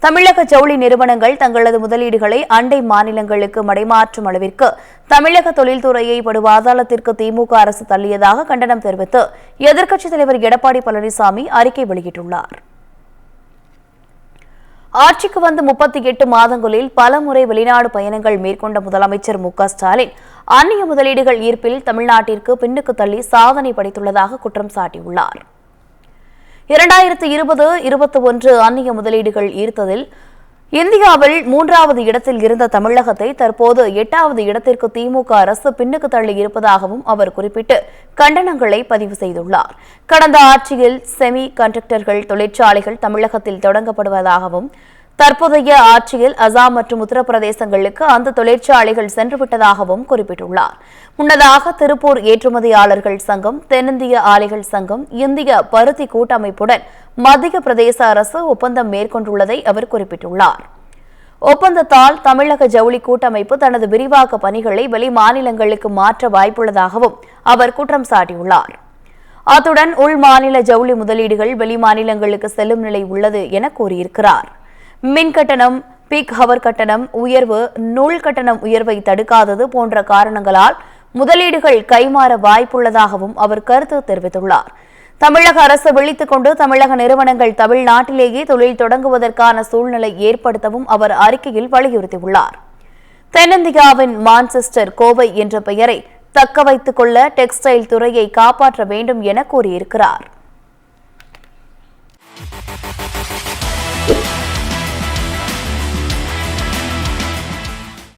தமிழக ஜவுளி நிறுவனங்கள் தங்களது முதலீடுகளை அண்டை மாநிலங்களுக்கு மடைமாற்றும் அளவிற்கு தமிழக தொழில்துறையை படுபாதாளத்திற்கு திமுக அரசு தள்ளியதாக கண்டனம் தெரிவித்து எதிர்க்கட்சித் தலைவர் எடப்பாடி பழனிசாமி அறிக்கை வெளியிட்டுள்ளார். ஆட்சிக்கு வந்து 38 மாதங்களில் பலமுறை வெளிநாடு பயணங்கள் மேற்கொண்ட முதலமைச்சர் மு.க.ஸ்டாலின் அந்நிய முதலீடுகள் ஈர்ப்பில் தமிழ்நாட்டிற்கு பின்னுக்கு தள்ளி சாதனை படைத்துள்ளதாக குற்றம் சாட்டியுள்ளார். 2020-21 அந்நிய முதலீடுகள் ஈர்த்ததில் இந்தியாவில் 3வது இடத்தில் இருந்த தமிழகத்தை தற்போது 8வது இடத்திற்கு திமுக அரசு பின்னுக்கு தள்ளி இருப்பதாகவும் அவர் குறிப்பிட்டு கண்டனங்களை பதிவு செய்துள்ளார். கடந்த ஆட்சியில் செமி கண்டக்டர்கள் தொழிற்சாலைகள் தமிழகத்தில் தொடங்கப்படுவதாகவும் தற்போதைய ஆட்சியில் அசாம் மற்றும் உத்தரப்பிரதேசங்களுக்கு அந்த தொழிற்சாலைகள் சென்றுவிட்டதாகவும் குறிப்பிட்டுள்ளார். முன்னதாக திருப்பூர் ஏற்றுமதியாளர்கள் சங்கம், தென்னிந்திய ஆலைகள் சங்கம், இந்திய பருத்தி கூட்டமைப்புடன் மத்திய பிரதேச அரசு ஒப்பந்தம் மேற்கொண்டுள்ளதை அவர் குறிப்பிட்டுள்ளார். ஒப்பந்தத்தால் தமிழக ஜவுளி கூட்டமைப்பு தனது விரிவாக்க பணிகளை வெளி மாநிலங்களுக்கு மாற்ற வாய்ப்புள்ளதாகவும் அவர் குற்றம் சாட்டியுள்ளார். அத்துடன் உள் மாநில ஜவுளி முதலீடுகள் வெளி மாநிலங்களுக்கு செல்லும் நிலை உள்ளது என கூறியிருக்கிறார். மின் கட்டணம், பீக் ஹவர் கட்டணம் உயர்வு, நூல் கட்டணம் உயர்வை தடுக்காதது போன்ற காரணங்களால் முதலீடுகள் கைமாற வாய்ப்புள்ளதாகவும் அவர் கருத்து தெரிவித்துள்ளார். தமிழக அரசு விழித்துக் கொண்டு தமிழக நிறுவனங்கள் தமிழ்நாட்டிலேயே தொழில் தொடங்குவதற்கான சூழ்நிலை ஏற்படுத்தவும் அவர் அறிக்கையில் வலியுறுத்தியுள்ளார். தென்னிந்தியாவின் மான்செஸ்டர் கோவை என்ற பெயரை தக்க வைத்துக் கொள்ள டெக்ஸ்டைல் துறையை காப்பாற்ற வேண்டும் என கூறியிருக்கிறார்.